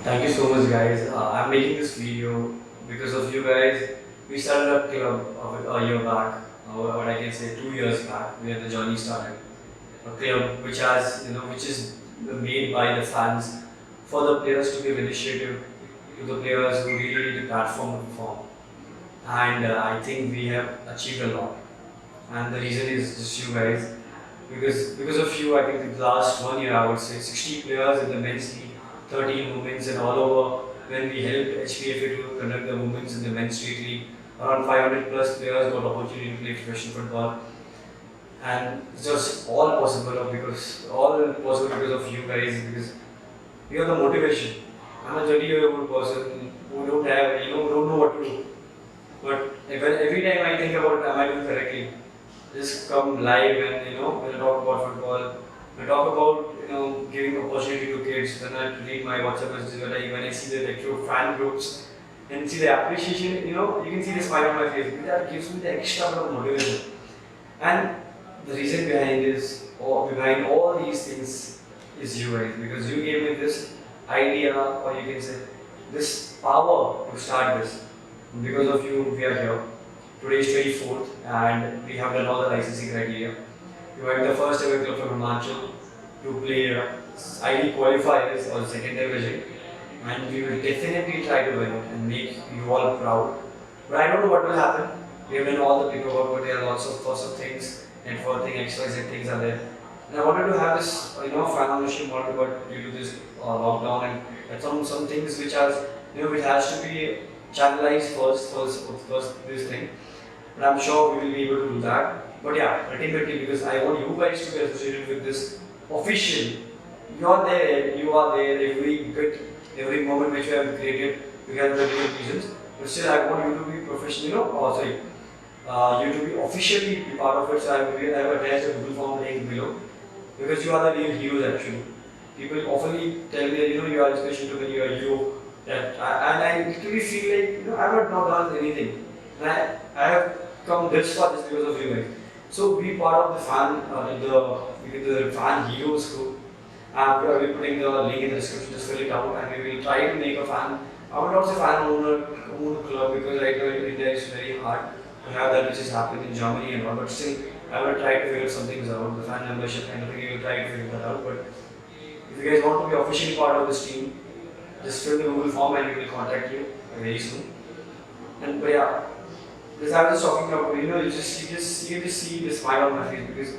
Thank you so much, guys. I'm making this video because of you guys. We started a club a year back, or what I can say 2 years back, where the journey started. A club which which is made by the fans for the players to give initiative to the players who really need a platform to perform. And I think we have achieved a lot. And the reason is just you guys. Because of you, I think the last 1 year, I would say 60 players in the men's league, 13 women's, and all over. When we helped HPFA to conduct the women's in the men's street league, around 500 plus players got opportunity to play professional football, and it's just all possible because of you guys. Because you are the motivation. I'm a 30-year-old person who don't know what to do. But every time I think about am I doing correctly, just come live and when I talk about football, I talk about giving opportunity to kids. When I read my WhatsApp messages, when I see the actual fan groups and see the appreciation, you can see the smile on my face. That gives me the extra bit of motivation. And the reason behind all these things is you guys, because you gave me this idea, or you can say this power to start this. Because of you, we are here. Today is 24th, and we have done all the licensing criteria. We are the first ever club from Himachal to play ID qualifiers or second division, and we will definitely try to win it and make you all proud. But I don't know what will happen. We have done all the paperwork, but there are lots of things, networking, XYZ things are there. And I wanted to have this, fan ownership model, but due to this lockdown and some things which are, which has to be channelized first this thing. But I'm sure we will be able to do that. But yeah, ultimately, because I want you guys to be associated with this official. You are there every bit, every moment which you have created, you have the real reasons. But still, I want you to be professional, you to be officially be part of it. So I have attached a Google form link below, because you are the real heroes actually. People often tell me that you are inspiration to me, you are hero. And I literally feel like I have not done anything. And I have come this far just because of you guys. So be part of the fan heroes group. I will be putting the link in the description, just fill it out, and we will try to make a fan. I would not say fan owner club, because right now in India it's very hard to have that, which is happening in Germany and all. But still, I will try to figure some things out. The fan membership kind of thing, we will try to figure that out. But if you guys want to be officially part of this team, just fill the Google form and we will contact you very soon. But yeah, because I was just talking about, you just see the smile on my face, because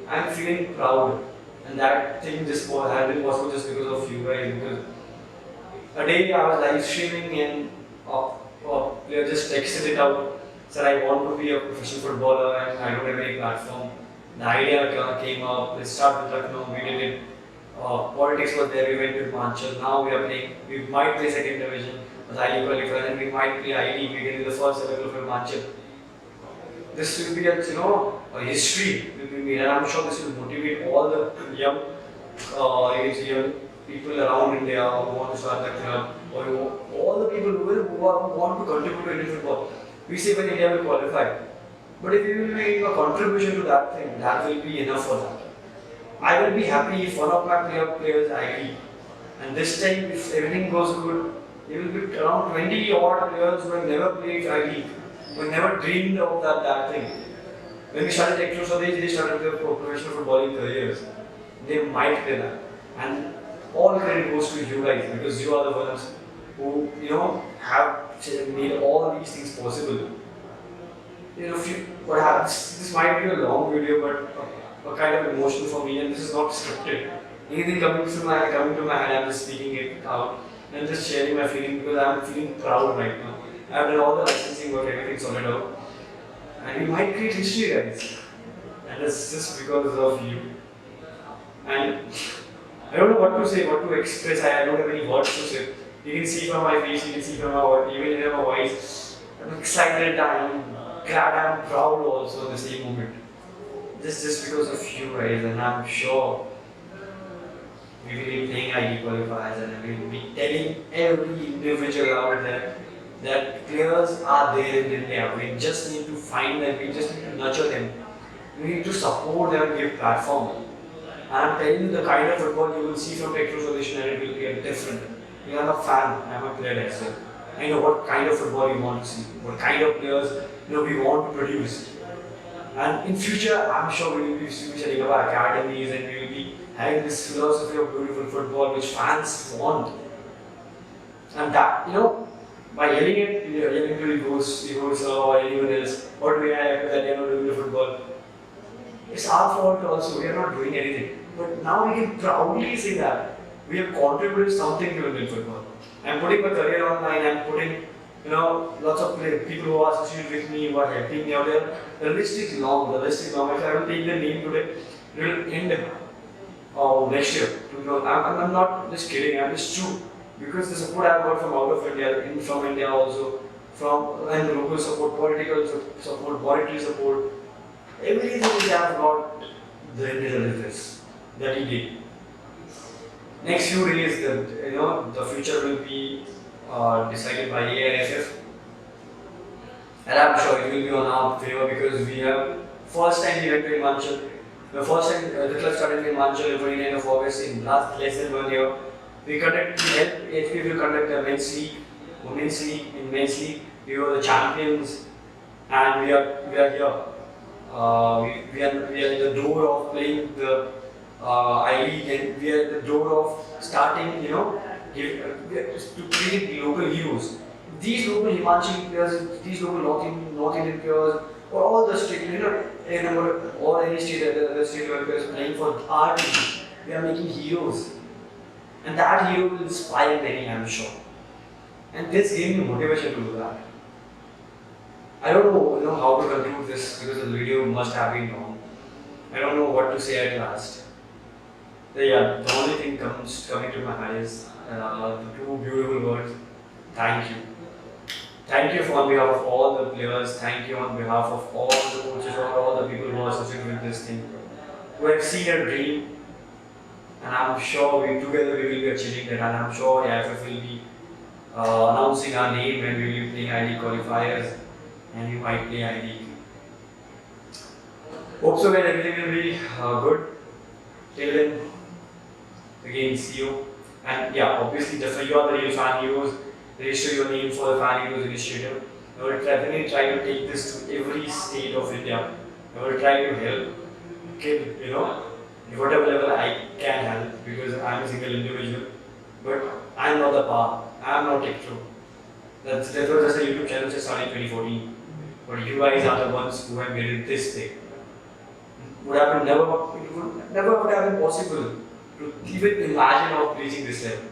I'm feeling proud, and that thing just had been possible just because of you guys. Because a day I was live streaming and a player just texted it out, said I want to be a professional footballer and I don't have any platform. The idea came up. Let's start with Lucknow. We did it. Politics was there. We went to Himachal. Now we are playing. We might play second division as highly qualified, and we might play ID. We get in the first level of Himachal. This will be a history will be made, and I'm sure this will motivate all the young people around India who want to start the club, or all the people who want to contribute to Indian football. We say when India will qualify, but if we will make a contribution to that thing, that will be enough for that. I will be happy if one of my players ID, and this time if everything goes good, there will be around 20 odd players who have never played ID, who have never dreamed of that thing. When we started Electro, they started their professional footballing careers. They might play that, and all credit goes to you guys, because you are the ones who have made all these things possible. What happens? This might be a long video, but a kind of emotion for me, and this is not scripted. Anything coming to my head, I'm just speaking it out and just sharing my feeling, because I'm feeling proud right now. I've done all the licensing work, everything sorted out, and we might create history, guys. And it's just because of you. And I don't know what to say, what to express. I don't have any words to say. You can see from my face, you can see from even in my voice. I'm excited, I'm glad, I'm proud also at the same moment. Just because of you guys, and I'm sure we will be playing ID qualifiers, and we will be telling every individual out there that players are there in India. We just need to find them, we just need to nurture them. We need to support them and give platform. And I'm telling you, the kind of football you will see from Petro Solution, and it will be different. You are a fan. I am a player as well. I know what kind of football we want to see, what kind of players we want to produce. And in future, I'm sure we will be setting up our academies and we will be having this philosophy of beautiful football which fans want. And that, by yelling at yelling to the ghost or anyone else, what we have that they are not doing the football, it's our fault also. We are not doing anything. But now we can proudly say that we have contributed something to Indian football. I'm putting my career online. I'm putting, lots of people who are associated with me, who are helping me out there. The list is long. The list is long. If I will take the name today, it will end next year. I'm not just kidding. I'm just true because the support I've got from out of India, from India also, from and local support, political support, monetary support, everything which I have got, the result is this that he did. Next few days, the future will be decided by AIFF, and I'm sure it will be on our favor because we have first time we went to Himachal. The first time the club started in Himachal on 29th of August in less than 1 year. We helped HPF will conduct a men's league, women's league. In men's league, we were the champions, and we are here. We are in the door of playing the I-League, and we are at the door of starting, to create local heroes. These local Himachali players, these local North Indian players, or all the state, or any state, the state level players playing for our team, we are making heroes. And that hero will inspire many, I'm sure. And this gave me motivation to do that. I don't know, how to conclude this because the video must have been long. I don't know what to say at last. The only thing coming to my mind is the two beautiful words. Thank you. Thank you on behalf of all the players. Thank you on behalf of all the coaches or all the people who are associated with this thing. Who have seen a dream, and I'm sure together we will be achieving that. And I'm sure AIFF will be announcing our name when we will be playing I-League qualifiers, and we might play I-League. Hope so that everything will be good. Till then, again, see you. And yeah, obviously, you are the real fan heroes. Register your name for the Fan Heroes Initiative. I will definitely try to take this to every state of India. I will try to help kid, whatever level I can help because I am a single individual. But I am not the power. I am not TikTok. That was just a YouTube channel just started in 2014. But you guys are the ones who have made it this big. It would never would have been possible to even imagine of reaching this level.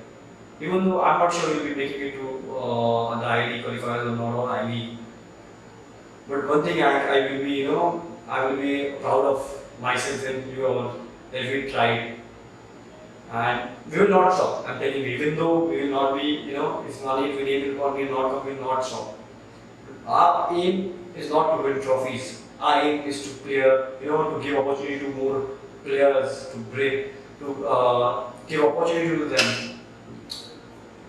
Even though I'm not sure we'll be making it to the I-League qualifiers or not, or I-League. But one thing I will be, I will be proud of myself and you all that we tried. And we will not stop. I'm telling you, even though we will not be, if money, we will not stop. Our aim is not to win trophies. Our aim is to to give opportunity to more players, to give opportunity to them.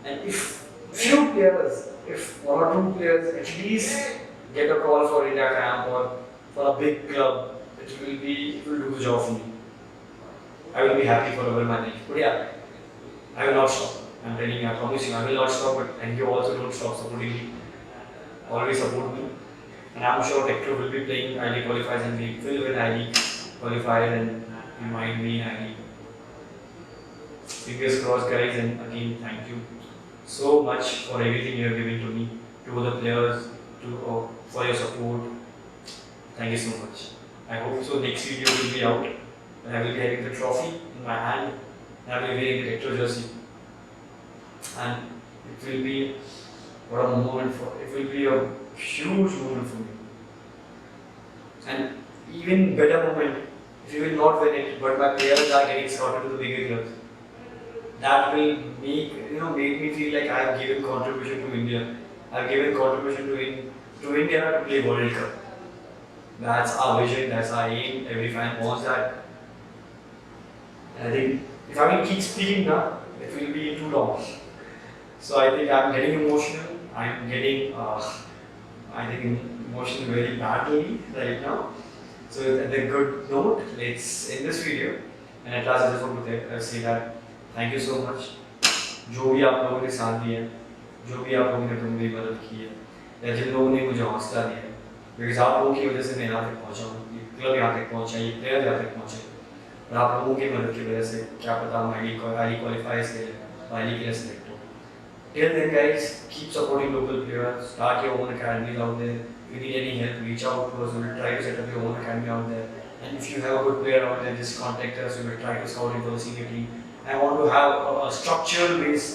And if few players, if one or two players at least get a call for India camp or for a big club, it will do the job for me. I will be happy for my life. But yeah, I will not stop. I'm telling you, I promise you, I will not stop. And you also don't stop supporting me. Always support me. And I'm sure Hector will be playing I-League qualifiers and we will win I-League qualifier and we might win I-League. Fingers crossed, guys. And again, thank you so much for everything you have given to me, to the players, for your support. Thank you so much. I hope so next video will be out and I will be having the trophy in my hand and I will be wearing the Hector jersey. And it will be what a moment it will be a huge moment for me. And even better moment if you will not win it, but my players are getting sorted to the bigger clubs. That will make me feel like I have given contribution to India. I have given contribution to India to play World Cup. That's our vision, that's our aim. Every fan wants that. And I think if I will keep speaking now, it will be too long. So I think I'm getting emotional. I'm getting emotional very badly right now. So at the good note, let's end this video. And at last I just want to say that thank you so much. जो भी आप लोगों ने साथ दिया है, जो भी आप लोगों ने मेरी मदद की है, या जिन लोगों ने मुझे हौसला दिया है, बिकॉज आप लोगों की वजह से मैं यहाँ तक पहुँचा हूँ, ये क्लब यहाँ तक पहुँचा, ये प्लेयर यहाँ तक पहुँचे, और आप लोगों की मदद की वजह से क्या पता हम हाईली क्वालिफाई से हाईली के लिए सेलेक्ट हो। Till then, guys, keep supporting local players. Start your own academies out there. If you need any help, reach out to us. We will try to set up your own academy out there. And if you have a good player out there, just contact us. We will try to scout him for the senior team. I want to have a structured base,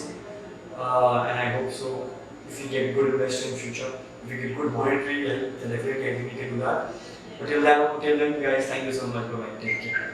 and I hope so. If we get good investors in future, if we get good monetary help, then definitely I think we can do that. But till then, guys, thank you so much. Bye bye. Take care.